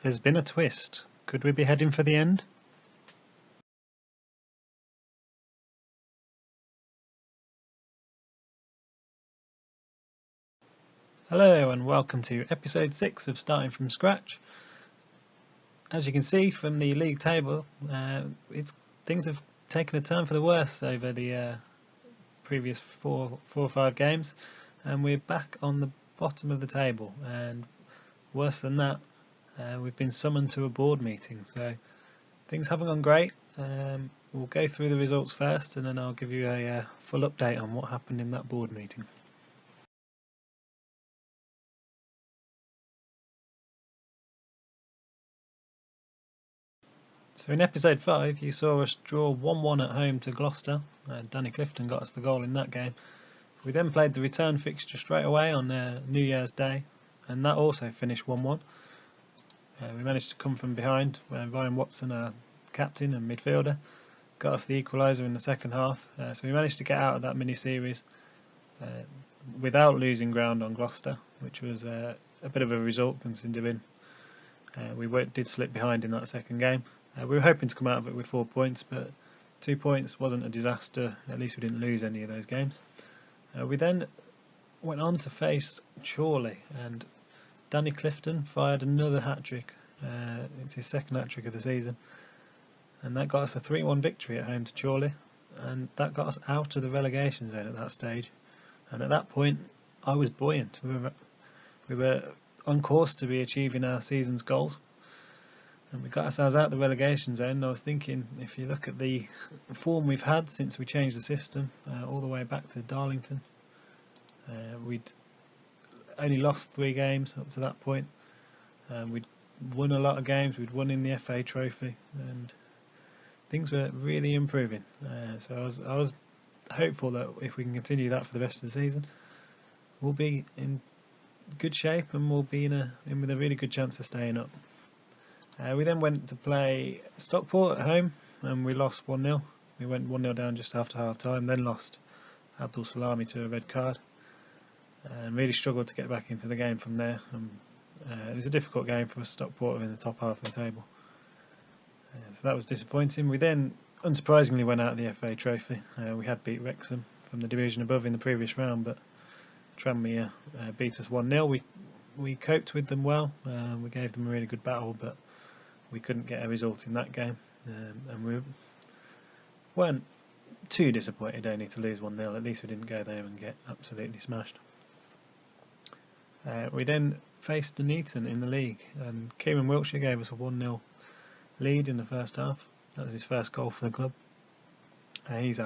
There's been a twist. Could we be heading for the end? Hello and welcome to episode 6 of Starting From Scratch. As you can see from the league table, things have taken a turn for the worse over the previous four or five games, and we're back on the bottom of the table, and worse than that, we've been summoned to a board meeting, so things haven't gone great. We'll go through the results first, and then I'll give you a full update on what happened in that board meeting. So in episode 5 you saw us draw 1-1 at home to Gloucester. Danny Clifton got us the goal in that game. We then played the return fixture straight away on New Year's Day, and that also finished 1-1. We managed to come from behind when Ryan Watson, our captain and midfielder, got us the equaliser in the second half. So we managed to get out of that mini-series without losing ground on Gloucester, which was a bit of a result considering we did slip behind in that second game. We were hoping to come out of it with 4 points, but 2 points wasn't a disaster. At least we didn't lose any of those games. We then went on to face Chorley, and Danny Clifton fired another hat-trick. It's his second hat-trick of the season, and that got us a 3-1 victory at home to Chorley, and that got us out of the relegation zone at that stage. And at that point I was buoyant. We were on course to be achieving our season's goals, and we got ourselves out of the relegation zone. And I was thinking, if you look at the form we've had since we changed the system, all the way back to Darlington, we'd only lost 3 games up to that point. We'd won a lot of games. We'd won in the FA Trophy, and things were really improving. So I was hopeful that if we can continue that for the rest of the season, we'll be in good shape and we'll be in with a really good chance of staying up. We then went to play Stockport at home, and we lost 1-0. We went 1-0 down just after half time, then lost Abdul Salami to a red card, and really struggled to get back into the game from there. It was a difficult game for Stockport in the top half of the table, so that was disappointing. We then unsurprisingly went out of the FA Trophy. We had beat Wrexham from the division above in the previous round, but Tranmere beat us 1-0. We coped with them well. We gave them a really good battle, but we couldn't get a result in that game, and we weren't too disappointed only to lose 1-0. At least we didn't go there and get absolutely smashed. We then faced Nuneaton in the league, and Kieran Wiltshire gave us a 1-0 lead in the first half. That was his first goal for the club. He's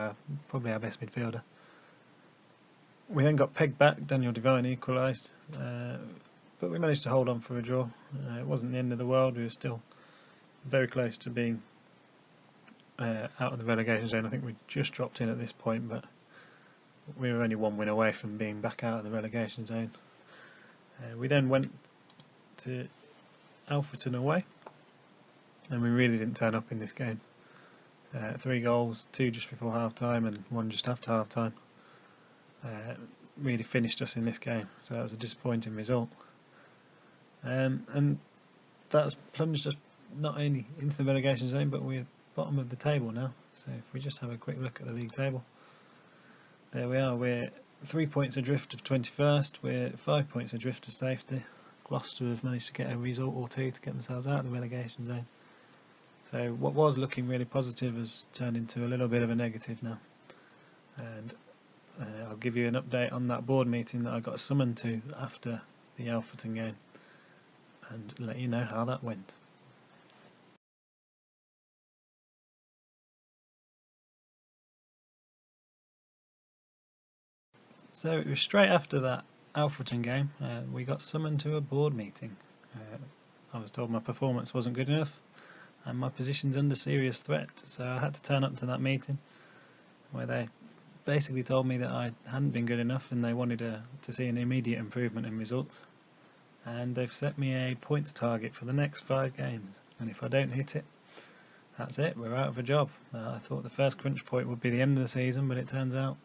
probably our best midfielder. We then got pegged back. Daniel Devine equalised, but we managed to hold on for a draw. It wasn't the end of the world. We were still very close to being out of the relegation zone. I think we just dropped in at this point, but we were only 1 win away from being back out of the relegation zone. We then went to Alfreton away, and we really didn't turn up in this game. 3 goals, 2 just before half time and 1 just after half time, really finished us in this game, so that was a disappointing result. And that's plunged us not only into the relegation zone, but we're bottom of the table now. So if we just have a quick look at the league table, there we are. We're 3 points adrift of 21st. We're 5 points adrift of safety. Gloucester have managed to get a result or 2 to get themselves out of the relegation zone. So what was looking really positive has turned into a little bit of a negative now. And I'll give you an update on that board meeting that I got summoned to after the Alfreton game, and let you know how that went. So it was straight after that Alfreton game, we got summoned to a board meeting. I was told my performance wasn't good enough and my position's under serious threat, so I had to turn up to that meeting, where they basically told me that I hadn't been good enough and they wanted to see an immediate improvement in results. And they've set me a points target for the next 5 games, and if I don't hit it, that's it, we're out of a job. I thought the first crunch point would be the end of the season, but it turns out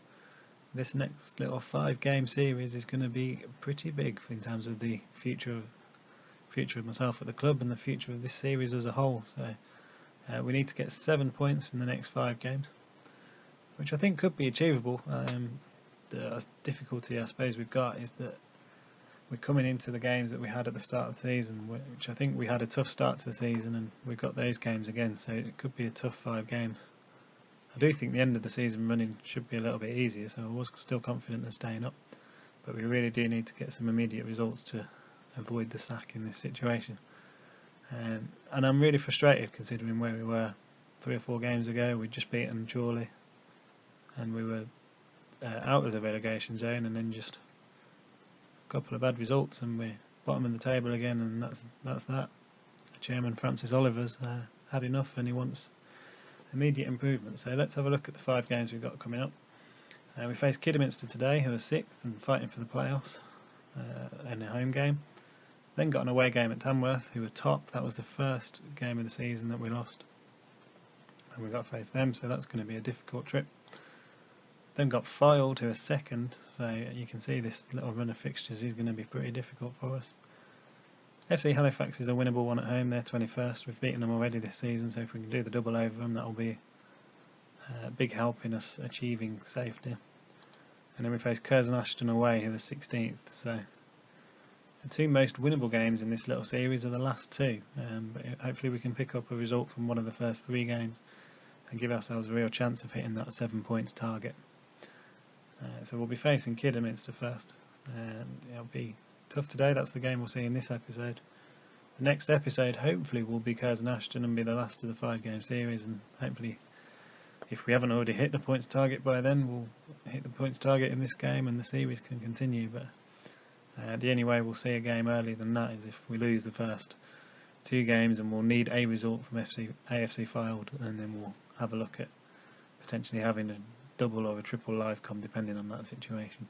this next little 5-game series is going to be pretty big in terms of the future of future of myself at the club and the future of this series as a whole. So we need to get 7 points from the next 5 games, which I think could be achievable. The difficulty I suppose we've got is that we're coming into the games that we had at the start of the season, which I think we had a tough start to the season, and we've got those games again, so it could be a tough 5 games. I do think the end of the season running should be a little bit easier, so I was still confident of staying up, but we really do need to get some immediate results to avoid the sack in this situation. And I'm really frustrated considering where we were 3 or 4 games ago. We'd just beaten Chorley and we were out of the relegation zone, and then just a couple of bad results and we're bottom of the table again, and that's that. Chairman Francis Oliver's had enough and he wants immediate improvement. So let's have a look at the 5 games we've got coming up. We face Kidderminster today, who are 6th and fighting for the playoffs in a home game. Then got an away game at Tamworth, who were top. That was the first game of the season that we lost, and we've got to face them, so that's going to be a difficult trip. Then got Fylde, who are 2nd, so you can see this little run of fixtures is going to be pretty difficult for us. FC Halifax is a winnable one at home. They're 21st. We've beaten them already this season, so if we can do the double over them, that will be a big help in us achieving safety. And then we face Curzon Ashton away, who are 16th. So the 2 most winnable games in this little series are the last 2. But hopefully we can pick up a result from one of the first 3 games and give ourselves a real chance of hitting that 7 points target. So we'll be facing Kidderminster first. It'll be tough today. That's the game we'll see in this episode. The next episode hopefully will be Curzon Ashton and be the last of the 5-game series, and hopefully, if we haven't already hit the points target by then, we'll hit the points target in this game and the series can continue. But the only way we'll see a game earlier than that is if we lose the first 2 games, and we'll need a result from AFC Fylde, and then we'll have a look at potentially having a double or a triple live com depending on that situation.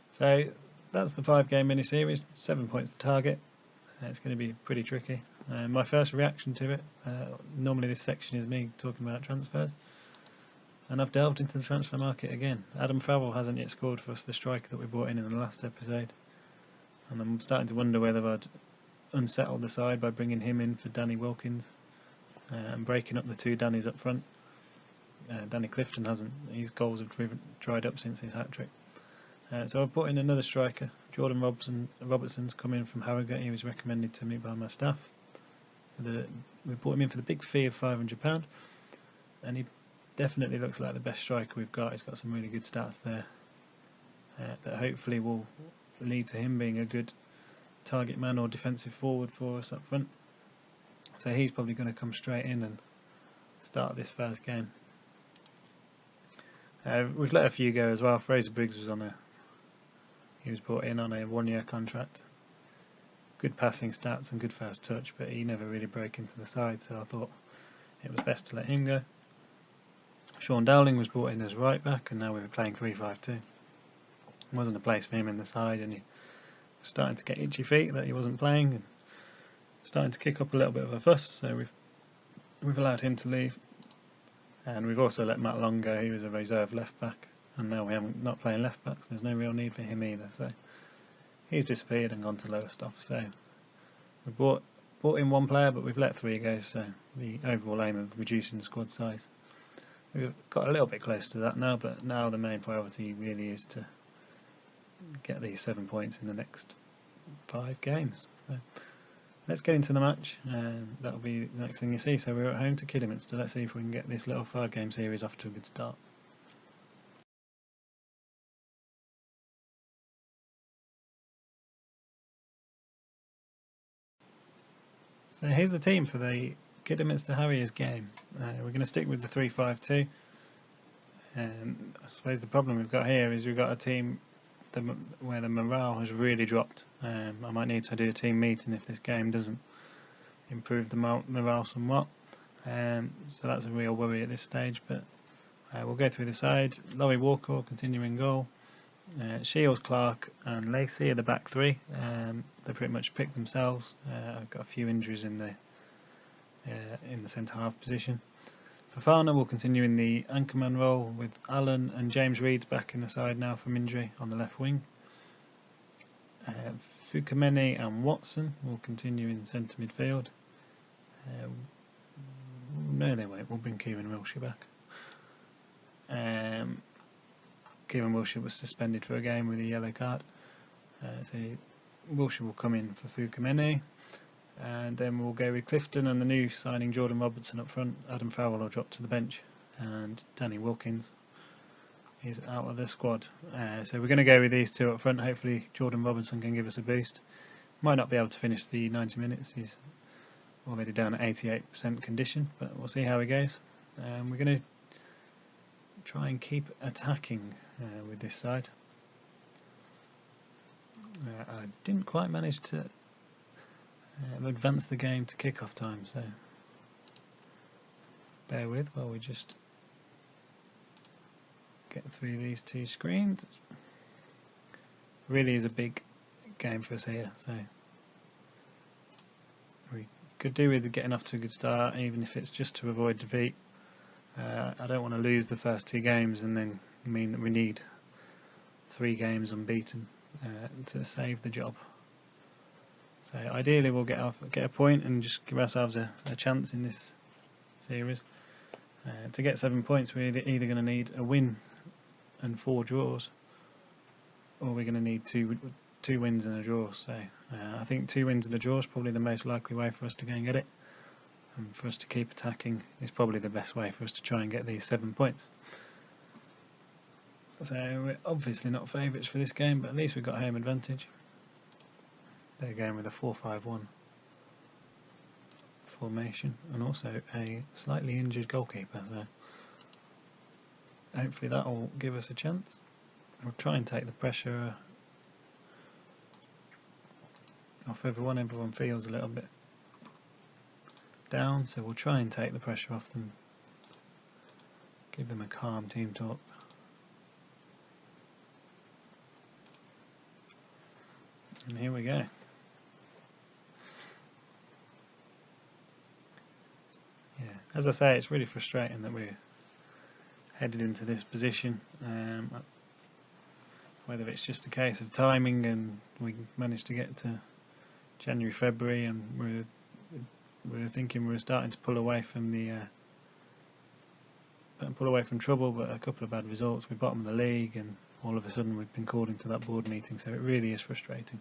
So that's the 5-game mini-series, 7 points to target. It's going to be pretty tricky. My first reaction to it, normally this section is me talking about transfers, and I've delved into the transfer market again. Adam Farrell hasn't yet scored for us, the striker that we brought in the last episode, and I'm starting to wonder whether I'd unsettle the side by bringing him in for Danny Wilkins and breaking up the 2 Dannys up front. Danny Clifton hasn't, his goals have dried up since his hat-trick. So I've brought in another striker. Jordan Robertson's come in from Harrogate. He was recommended to me by my staff. We brought him in for the big fee of £500, and he definitely looks like the best striker we've got. He's got some really good stats there that hopefully will lead to him being a good target man or defensive forward for us up front. So he's probably going to come straight in and start this first game. We've let a few go as well. Fraser Briggs was he was brought in on a 1-year contract. Good passing stats and good first touch, but he never really broke into the side, so I thought it was best to let him go. Sean Dowling was brought in as right back, and now we were playing 3-5-2. Wasn't a place for him in the side, and he was starting to get itchy feet that he wasn't playing, and starting to kick up a little bit of a fuss, so we've allowed him to leave. And we've also let Matt Long go. He was a reserve left back, and now we haven't not playing left backs. There's no real need for him either, so he's disappeared and gone to Lowestoft. So we brought in 1 player, but we've let 3 go. So the overall aim of reducing the squad size, we've got a little bit close to that now. But now the main priority really is to get these 7 points in the next 5 games. So let's get into the match, and that'll be the next thing you see. So we're at home to Kidderminster. Let's see if we can get this little 5-game series off to a good start. So here's the team for the Kidderminster Harriers game. We're going to stick with the 3-5-2. And I suppose the problem we've got here is we've got a team where the morale has really dropped. I might need to do a team meeting if this game doesn't improve the morale somewhat. So that's a real worry at this stage, but we'll go through the side. Laurie Walker continuing goal. Shields, Clark and Lacey are the back 3. They pretty much picked themselves. I've got a few injuries in the centre half position. Fafana will continue in the anchorman role, with Alan and James Reed's back in the side now from injury on the left wing. Fukameni and Watson will continue in centre midfield. No, they won't. We'll bring Kieran Wilshere back. Kieran Wilshere was suspended for a game with a yellow card. So Wilshere will come in for Fukameni. And then we'll go with Clifton and the new signing Jordan Robertson up front. Adam Farrell will drop to the bench. And Danny Wilkins is out of the squad. So we're going to go with these two up front. Hopefully Jordan Robertson can give us a boost. Might not be able to finish the 90 minutes. He's already down at 88% condition, but we'll see how he goes. We're going to try and keep attacking with this side. I didn't quite manage to advance the game to kick-off time, so bear with while we just get through these two screens. It really is a big game for us here, so we could do with getting off to a good start, even if it's just to avoid defeat. I don't want to lose the first two games and then mean that we need 3 games unbeaten to save the job. So ideally we'll get a point and just give ourselves a chance in this series. To get 7 points, we're either going to need a win and 4 draws, or we're going to need two wins and a draw. So I think 2 wins and a draw is probably the most likely way for us to go and get it, and for us to keep attacking is probably the best way for us to try and get these 7 points. So we're obviously not favourites for this game, but at least we've got home advantage. They're going with a 4-5-1 formation, and also a slightly injured goalkeeper, so hopefully that will give us a chance. We'll try and take the pressure off everyone. Everyone feels a little bit down, so we'll try and take the pressure off them, give them a calm team talk. And here we go. Yeah, as I say, it's really frustrating that we're headed into this position. Whether it's just a case of timing and we managed to get to January, February, and we're thinking we're starting to pull away from trouble, but a couple of bad results. We're bottom of the league, and all of a sudden we've been called into that board meeting. So it really is frustrating,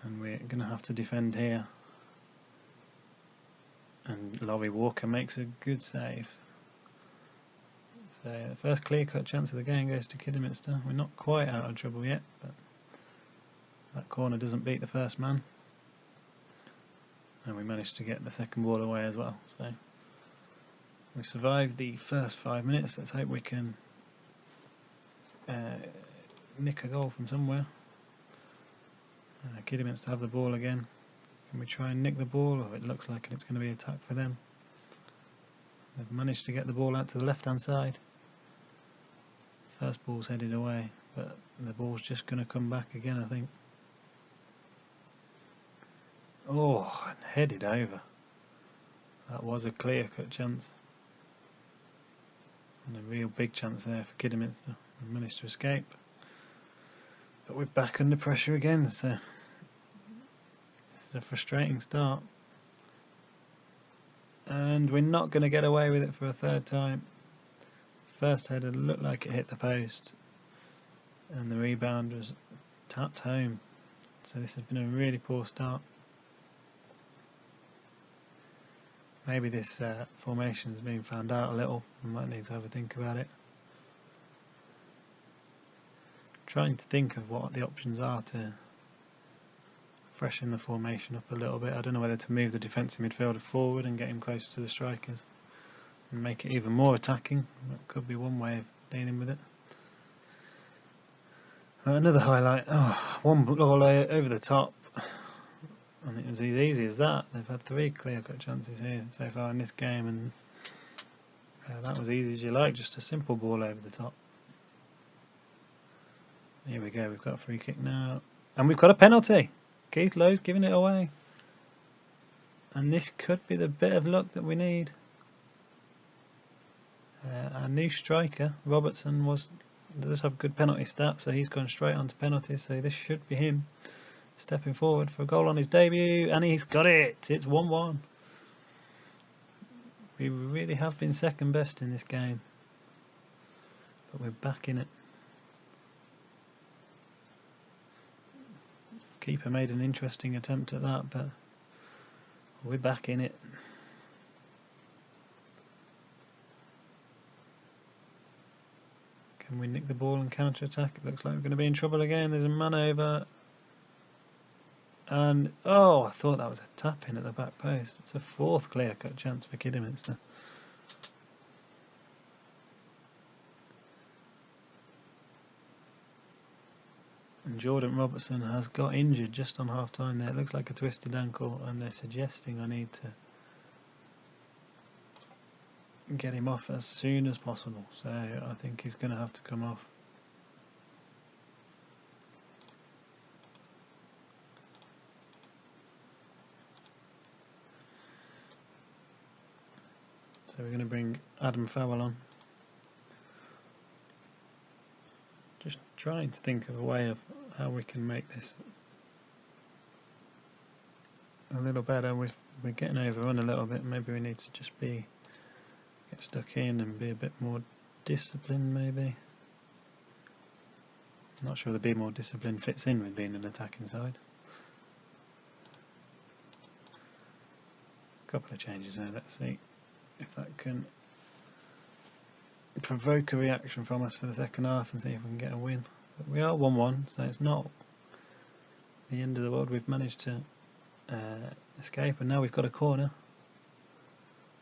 and we're going to have to defend here. And Laurie Walker makes a good save. So the first clear-cut chance of the game goes to Kidderminster. We're not quite out of trouble yet, but that corner doesn't beat the first man. And we managed to get the second ball away as well. So we survived the first 5 minutes. Let's hope we can nick a goal from somewhere. Kidderminster have the ball again. Can we try and nick the ball? Oh, it looks like it's going to be an attack for them. They've managed to get the ball out to the left-hand side. First ball's headed away, but the ball's just going to come back again, I think. Oh, and headed over. That was a clear-cut chance. And a real big chance there for Kidderminster. We managed to escape. But we're back under pressure again, so this is a frustrating start. And we're not going to get away with it for a third time. First header looked like it hit the post, and the rebound was tapped home. So this has been a really poor start. Maybe this formation is being found out a little. We might need to have a think about it. Trying to think of what the options are to freshen the formation up a little bit. I don't know whether to move the defensive midfielder forward and get him closer to the strikers and make it even more attacking. That could be one way of dealing with it. Another highlight. Oh, one ball over the top, and it was as easy as that. They've had 3 clear-cut chances here so far in this game, and that was easy as you like, just a simple ball over the top. Here we go, we've got a free kick now, and we've got a penalty. Keith Lowe's giving it away, and this could be the bit of luck that we need. Our new striker Robertson was does have good penalty stats, so he's gone straight onto penalties, so this should be him stepping forward for a goal on his debut, and he's got it! It's 1-1. We really have been second best in this game, but we're back in it. Keeper made an interesting attempt at that, but we're back in it. Can we nick the ball and counter-attack? It looks like we're going to be in trouble again. There's a man over. And, oh, I thought that was a tap-in at the back post. It's a fourth clear-cut chance for Kidderminster. And Jordan Robertson has got injured just on half-time there. It looks like a twisted ankle, and they're suggesting I need to get him off as soon as possible. So I think he's going to have to come off. So we're going to bring Adam Fowell on. Just trying to think of a way of how we can make this a little better. We're getting overrun a little bit. Maybe we need to just get stuck in and be a bit more disciplined, maybe. I'm not sure the be more disciplined fits in with being an attacking side. A couple of changes there, let's see if that can provoke a reaction from us for the second half and see if we can get a win. But we are 1-1, so it's not the end of the world. We've managed to escape, and now we've got a corner.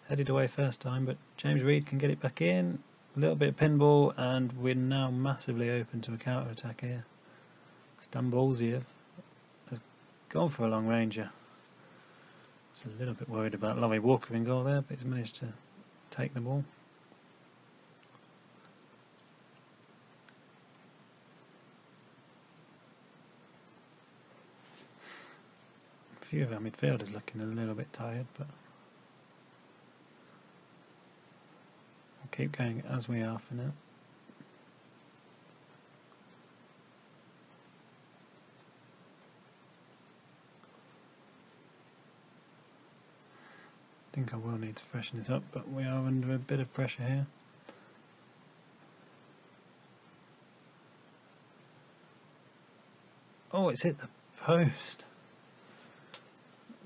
Headed away first time, but James Reed can get it back in. A little bit of pinball, and we're now massively open to a counter attack here. Stan Bolziev has gone for a long ranger. I was a little bit worried about Laurie Walker in goal there, but he's managed to take the ball. A few of our midfielders looking a little bit tired, but we'll keep going as we are for now. I think I will need to freshen this up, but we are under a bit of pressure here. Oh, it's hit the post.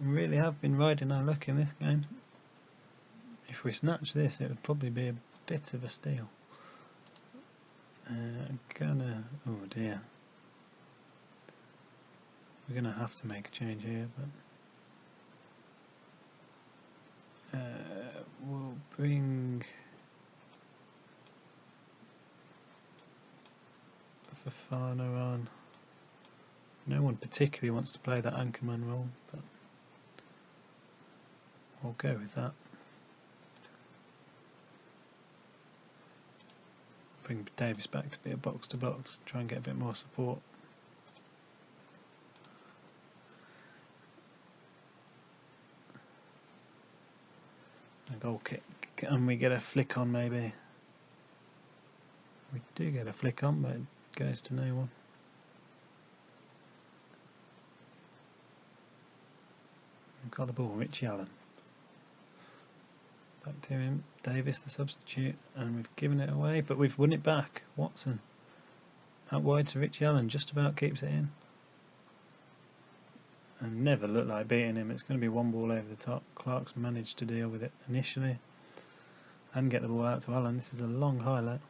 We really have been riding our luck in this game. If we snatch this, it would probably be a bit of a steal. Oh dear. We're gonna have to make a change here, but we'll bring Fafana on. No one particularly wants to play that anchorman role, but we'll go with that. Bring Davis back to be a box-to-box, try and get a bit more support. A goal kick, and we get a flick on maybe. We do get a flick on, but it goes to no one. We've got the ball, Richie Allen. Back to him, Davis the substitute, and we've given it away, but we've won it back. Watson out wide to Richie Allen, just about keeps it in. And never looked like beating him. It's going to be one ball over the top. Clark's managed to deal with it initially and get the ball out to Allen. This is a long highlight.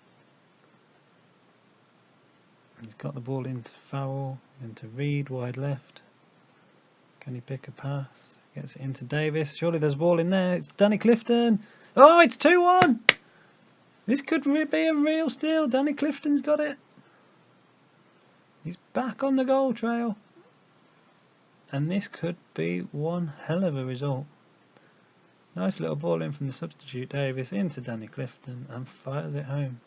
He's got the ball into Fowle, into Reed, wide left. Can he pick a pass? Gets it into Davis. Surely there's a ball in there. It's Danny Clifton. Oh, it's 2-1. This could be a real steal. Danny Clifton's got it. He's back on the goal trail. And this could be one hell of a result. Nice little ball in from the substitute Davis into Danny Clifton and fires it home.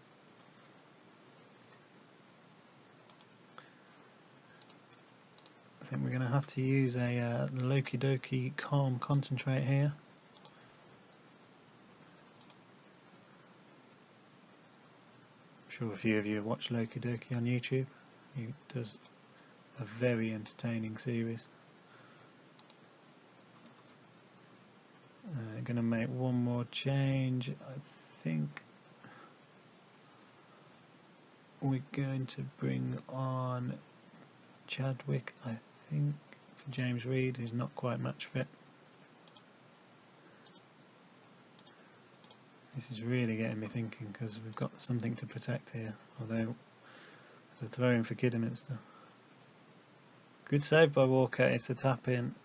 I think we're going to have to use a Loki Doki calm concentrate here. sure a few of you watch Loki Doki on YouTube. He does a very entertaining series. Going to make one more change. I think we're going to bring on Chadwick, I think, for James Reed, who's not quite match fit. This is really getting me thinking, because we've got something to protect here, although there's a throw in for Kidderminster. Good save by Walker, it's a tap in.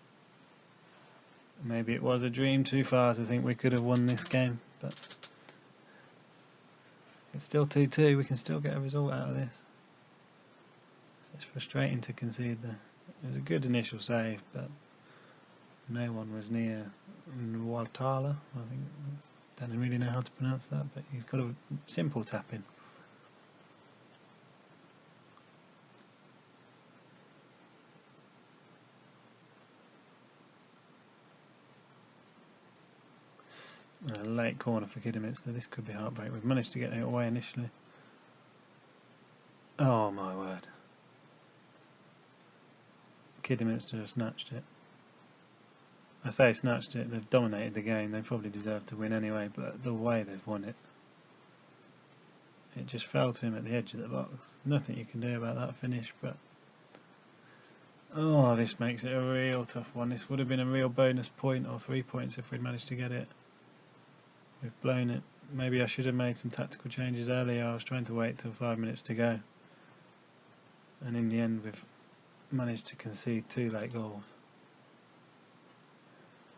Maybe it was a dream too far to think we could have won this game, but it's still 2-2, we can still get a result out of this. It's frustrating to concede there. It was a good initial save, but no one was near Nwaltala, I think. Don't really know how to pronounce that, but he's got a simple tap in. A late corner for Kidderminster. This could be heartbreak. We've managed to get it away initially. Oh my word. Kidderminster have snatched it. I say snatched it, they've dominated the game. They probably deserve to win anyway, but the way they've won it. It just fell to him at the edge of the box. Nothing you can do about that finish, but oh, this makes it a real tough one. This would have been a real bonus point or 3 points if we'd managed to get it. We've blown it. Maybe I should have made some tactical changes earlier. I was trying to wait till 5 minutes to go, and in the end we've managed to concede 2 late goals.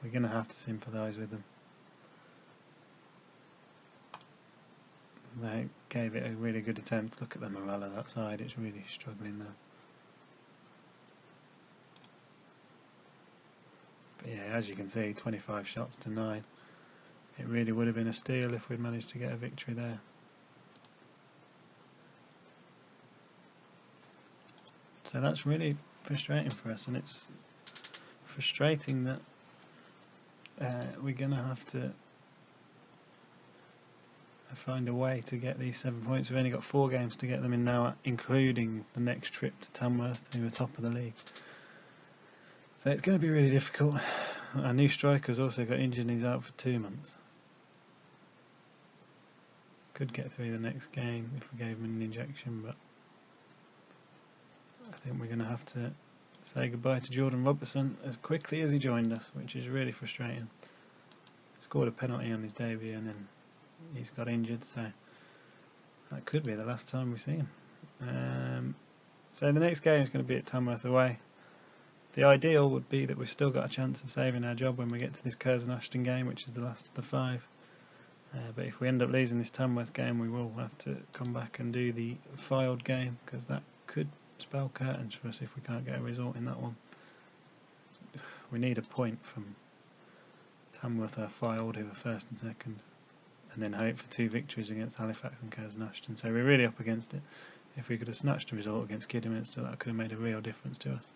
We're going to have to sympathise with them. They gave it a really good attempt. Look at the morale of that side, it's really struggling there. But yeah, as you can see, 25 shots to 9. It really would have been a steal if we'd managed to get a victory there. So that's really frustrating for us, and it's frustrating that we're going to have to find a way to get these 7 points. We've only got 4 games to get them in now, including the next trip to Tamworth, who are top of the league. So it's going to be really difficult. Our new striker's also got injured and he's out for 2 months. Could get through the next game if we gave him an injection, but I think we're going to have to say goodbye to Jordan Robertson as quickly as he joined us, which is really frustrating. Scored a penalty on his debut and then he's got injured, so that could be the last time we see him. So the next game is going to be at Tamworth away. The ideal would be that we've still got a chance of saving our job when we get to this Curzon Ashton game, which is the last of the 5. But if we end up losing this Tamworth game, we will have to come back and do the Fylde game, because that could spell curtains for us if we can't get a result in that one. We need a point from Tamworth or Fylde, who are first and second, and then hope for 2 victories against Halifax and Curzon Ashton. So we're really up against it. If we could have snatched a result against Kidderminster, that could have made a real difference to us.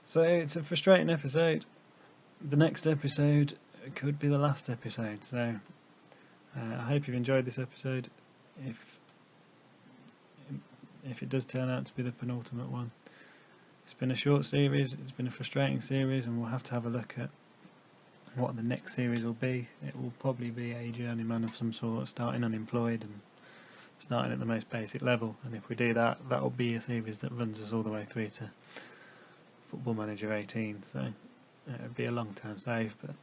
So it's a frustrating episode. The next episode could be the last episode, so I hope you've enjoyed this episode. If it does turn out to be the penultimate one, it's been a short series, it's been a frustrating series, and we'll have to have a look at what the next series will be. It will probably be a journeyman of some sort, starting unemployed and starting at the most basic level, and if we do that, that will be a series that runs us all the way through to Football Manager 18, so it'll be a long term save, but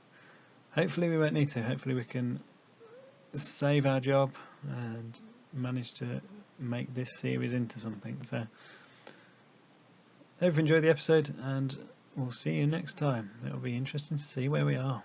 hopefully we won't need to. Hopefully we can save our job and manage to make this series into something. So hope you enjoyed the episode, and we'll see you next time. It'll be interesting to see where we are.